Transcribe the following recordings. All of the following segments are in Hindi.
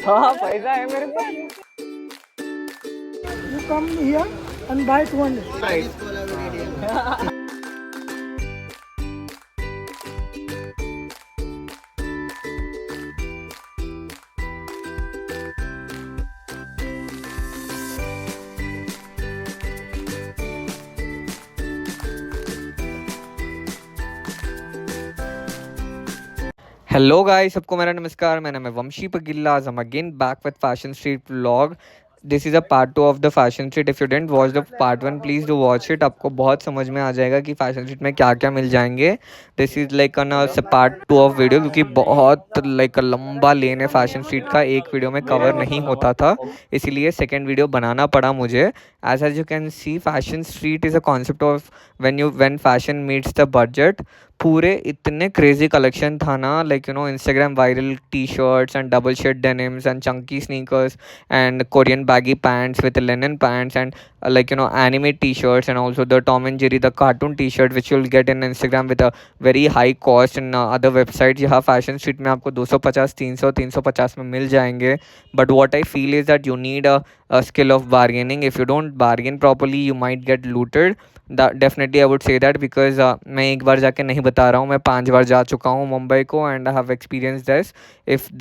हाँ पैसा है मेरे पास। You come here and buy 200. Right. Hello guys, सबको मेरा नमस्कार। मेरा नाम है Vamshi Pagilla. I am again back with fashion street vlog. This is a part 2 of the fashion street. If you didn't watch the part 1 please do watch it. आपको बहुत समझ में आ जाएगा कि फैशन स्ट्रीट में क्या क्या मिल जाएंगे। This is like an part 2 of video, क्योंकि बहुत लाइक लंबा लेन है फैशन स्ट्रीट का, एक वीडियो में कवर नहीं होता था, इसीलिए सेकेंड वीडियो बनाना पड़ा मुझे। As you can see, Fashion Street is a concept of when fashion meets the budget. पूरे इतने क्रेजी कलेक्शन था ना, like Instagram viral T shirts and double shade denims and chunky sneakers and Korean baggy pants with linen pants and anime t-shirts, and also the Tom and Jerry the cartoon t-shirt which you'll get in Instagram with a very high cost in other websites। यहाँ फैशन स्ट्रीट में आपको 250 350 में मिल जाएंगे। But what I feel is that you need a skill of bargaining. If you don't bargain properly you might get looted। Definitely I would say that because मैं एक बार जाके नहीं बता रहा हूँ, मैं 5 बार जा चुका हूँ मुंबई को, and I have experience this. if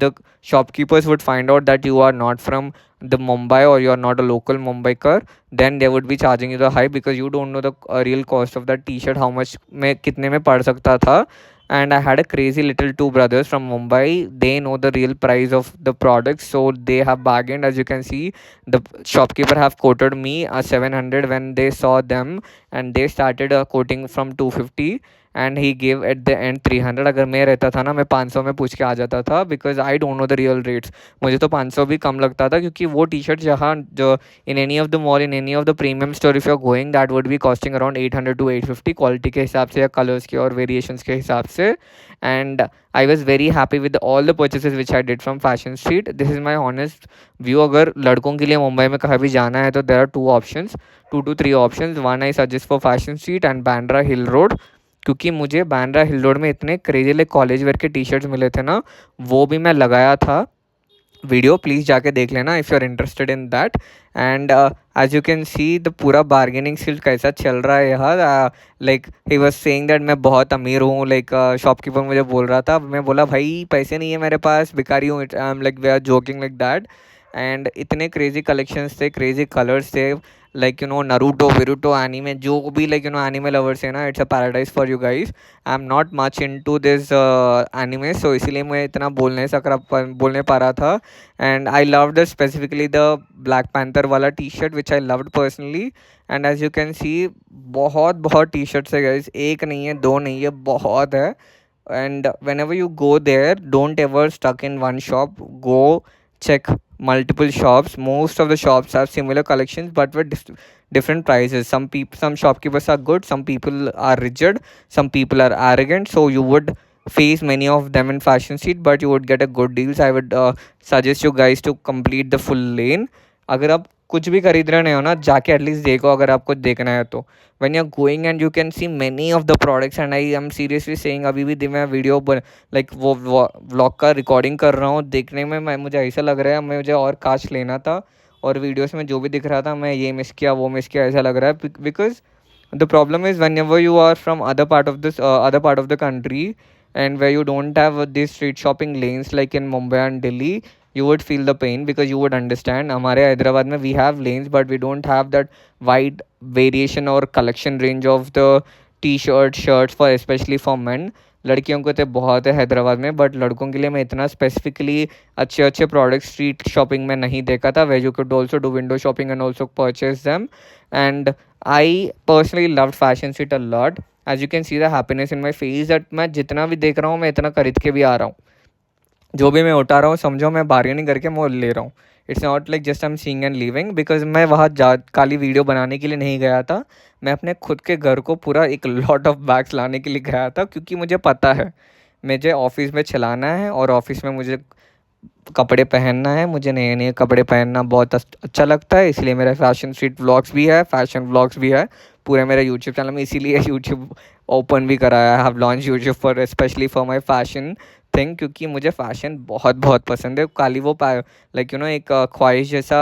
the shopkeepers would find out that you are not from the Mumbai or you are not a local Mumbaikar, then they would be charging you the high, because you don't know the real cost of that t-shirt, how much में कितने में पड़ सकता था। And I had a crazy little two brothers from Mumbai. They know the real price of the products, so they have bargained. As you can see, the shopkeeper have quoted me a 700 when they saw them, and they started quoting from 250, and he gave at the end 300। अगर मैं रहता था ना, मैं 500 में पूछ के आ जाता था, because I don't know the real rates. मुझे तो 500 भी कम लगता था, क्योंकि वो टी शर्ट जहाँ जो in any of the mall, in any of the premium store if you are going, that would be costing around 800 to 850 quality के हिसाब से या कलर्स के और वेरिएशंस के हिसाब से। And I was very happy with all the purchases which I did from fashion street. This is my honest view. अगर लड़कों के लिए मुंबई में कहीं भी जाना है तो there are 2 options, 2 to 3 options. One I suggest for Fashion Street and Bandra hill Road, क्योंकि मुझे बांद्रा हिल रोड में इतने क्रेजी लाइक कॉलेज वेयर के टी शर्ट्स मिले थे ना, वो भी मैं लगाया था। वीडियो प्लीज़ जाके देख लेना if you are interested in that. And as you can see the पूरा बार्गेनिंग स्किल कैसा चल रहा है यहाँ। Like he was saying that मैं बहुत अमीर हूँ, लाइक शॉपकीपर मुझे बोल रहा था। मैं बोला भाई पैसे नहीं है मेरे पास, भिखारी हूँ। I am like we are joking like that. And इतने क्रेजी कलेक्शंस थे, क्रेजी कलर्स थे, लाइक नरूटो विरुटो एनीमे, जो भी लाइक एनीमे लवर्स है ना, it's a paradise for you guys. I am not much into this anime, so इसीलिए मैं इतना बोलने पा रहा था। And I loved specifically the black panther वाला T shirt which I loved personally. And as you can सी बहुत बहुत टी शर्ट्स है गाइज, एक नहीं है, दो नहीं है, बहुत है। and whenever you go there, don't ever stuck in one shop. Go check multiple shops. Most of the shops have similar collections but with different prices. Some shopkeepers are good, some people are rigid, some people are arrogant, so you would face many of them in fashion street, but you would get a good deals। I would suggest you guys to complete the full lane। अगर आप कुछ भी खरीद रहे हो ना, जाके एटलीस्ट देखो अगर आपको देखना है तो। when you're going and you can see many of the products, and I am seriously saying, अभी भी मैं वीडियो लाइक वो व्लॉग का रिकॉर्डिंग कर रहा हूँ, देखने में मुझे ऐसा लग रहा है मुझे और काश लेना था, और वीडियोस में जो भी दिख रहा था मैं ये मिस किया वो मिस किया ऐसा लग रहा है। Because the problem is whenever you are from other part of the country, and where you don't have these street shopping lanes like in Mumbai and Delhi, you would feel the pain, because you would understand हमारे हैदराबाद में we have lanes but we don't have that wide variation or collection range of the t-shirt shirts for especially for men। लड़कियों को तो बहुत है हैदराबाद में, बट लड़कों के लिए मैं इतना स्पेसिफिकली अच्छे अच्छे प्रोडक्ट्स स्ट्रीट शॉपिंग में नहीं देखा था, where you could also do window shopping and also purchase them। and I personally loved fashion street a lot। as you can see the happiness in my face that मैं जितना भी देख रहा हूँ मैं इतना खरीद के भी आ रहा हूँ, जो भी मैं उठा रहा हूँ समझो मैं बार्गेनिंग करके मैं ले रहा हूँ। It's not like just I am seeing and living, because मैं वहाँ खाली वीडियो बनाने के लिए नहीं गया था। मैं अपने खुद के घर को पूरा एक लॉट ऑफ बैग्स लाने के लिए गया था, क्योंकि मुझे पता है मुझे ऑफिस में चलाना है, और ऑफिस में मुझे कपड़े पहनना है, मुझे नए नए कपड़े पहनना बहुत अच्छा लगता है। इसलिए मेरा फैशन स्ट्रीट व्लॉग्स भी है, फैशन व्लॉग्स भी है पूरा मेरा यूट्यूब चैनल में, इसीलिए यूट्यूब ओपन भी करा है। I have launch YouTube for specially for my fashion thing, क्योंकि मुझे फ़ैशन बहुत बहुत पसंद है। खाली वो लाइक यू नो एक ख्वाहिश जैसा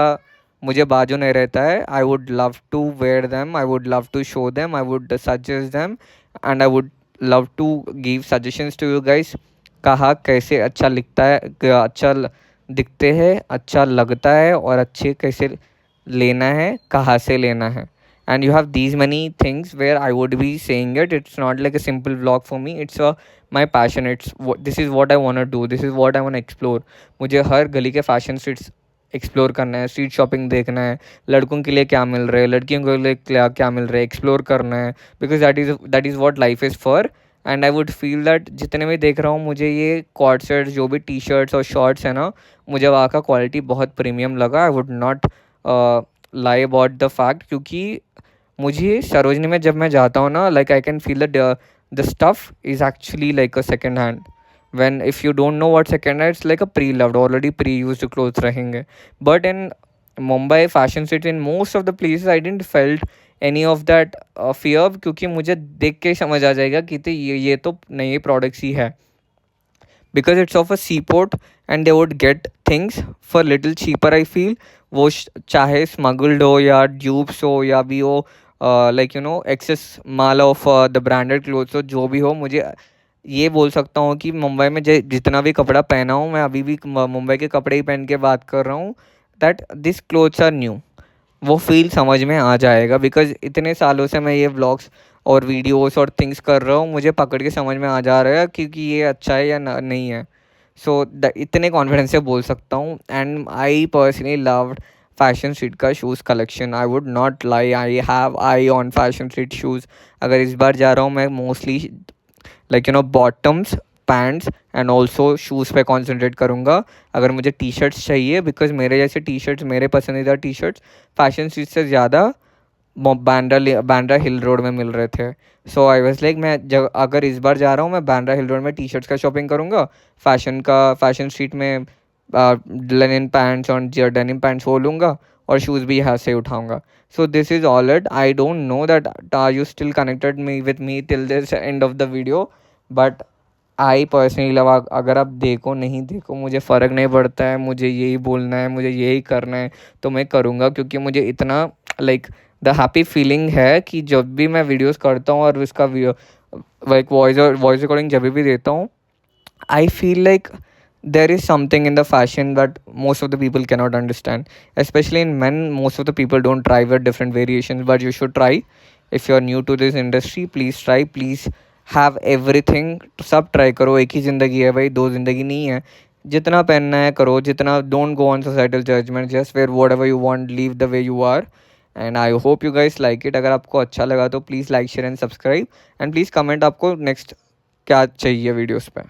मुझे बाजू नहीं रहता है। I would love to wear them, I would love to show them, I would suggest them, and I would love to give suggestions to you guys. कहाँ कैसे अच्छा लिखता है, दिखते हैं, अच्छा लगता है, और अच्छे कैसे लेना है, कहाँ से लेना है। And you have these many things where I would be saying it. It's not like a simple vlog for me. It's my passion. This is what I want to do. This is what I want to explore. मुझे हर गली के फैशन स्ट्रीट्स एक्सप्लोर करना है, स्ट्रीट शॉपिंग देखना है, लड़कों के लिए क्या मिल रहा है, लड़कियों के लिए क्या क्या मिल रहा है, एक्सप्लोर करना है, because that is what life is for. And I would feel that जितने भी देख रहा हूँ, मुझे ये कॉर्ड सेट्स जो भी टी शर्ट्स और शॉर्ट्स हैं ना, मुझे वहाँ का क्वालिटी बहुत प्रीमियम लगा। आई would not lie about the fact, क्योंकि मुझे सरोजनी में जब मैं जाता हूँ ना, like I can feel the stuff is actually like a second hand. when if you don't know what second hand, it's like a pre-loved, already pre-used clothes रहेंगे। but in Mumbai fashion city, in most of the places I didn't felt any of that fear, क्योंकि मुझे देख के समझ आ जाएगा कि तो ये तो नए प्रोडक्ट्स ही है, because it's of a seaport and they would get things for little cheaper I feel। वो चाहे smuggled हो या dupes हो या भी हो, like you know excess mall of the branded clothes हो, जो भी हो, मुझे ये बोल सकता हूँ कि मुंबई में जितना भी कपड़ा पहना हूँ मैं, अभी भी मुंबई के कपड़े ही पहन के बात कर रहा हूँ, that this clothes are new. वो फील समझ में आ जाएगा, बिकॉज इतने सालों से मैं ये व्लॉग्स और वीडियोस और थिंग्स कर रहा हूँ, मुझे पकड़ के समझ में आ जा रहा है क्योंकि ये अच्छा है या नहीं है। सो इतने कॉन्फिडेंस से बोल सकता हूँ। And I personally loved fashion street का shoes collection. I would not lie, I have eye on fashion street shoes. अगर इस बार जा रहा हूँ मैं, mostly like you know bottoms, pants and also shoes पे कॉन्सेंट्रेट करूँगा। अगर मुझे टी शर्ट्स चाहिए, बिकॉज मेरे जैसे टी शर्ट्स, मेरे पसंदीदा टी शर्ट्स फैशन स्ट्रीट से ज़्यादा बांद्रा हिल रोड में मिल रहे थे। सो आई वॉज लाइक, मैं जब अगर इस बार जा रहा हूँ, मैं बांद्रा हिल रोड में टी शर्ट्स का शॉपिंग करूँगा, फैशन स्ट्रीट में लेनिन पैंट्स और डेनिम पैंट्स वो लूँगा, और शूज़ भी यहाँ से उठाऊँगा। So this is all it. I don't know that are you still connected with me till this end of the video, but I personally love. अगर आप देखो नहीं देखो, मुझे फ़र्क नहीं पड़ता है, मुझे यही बोलना है, मुझे यही करना है, तो मैं करूँगा, क्योंकि मुझे इतना लाइक द हैप्पी फीलिंग है कि जब भी मैं वीडियोस करता हूँ और इसका लाइक वॉइस रिकॉर्डिंग जब भी देता हूँ, I feel like there is something in the fashion that most of the people cannot understand. Especially in men, most of the people don't try with different variations, but you should try. If you're new to this industry, please try. Please have everything. सब try करो। एक ही ज़िंदगी है भाई, दो ज़िंदगी नहीं है। जितना पहनना है करो, जितना don't go on societal judgment, just wear whatever you want, live the way you are. And I hope you guys like it. अगर आपको अच्छा लगा तो please like share and subscribe, and please comment आपको नेक्स्ट क्या चाहिए वीडियोस पे।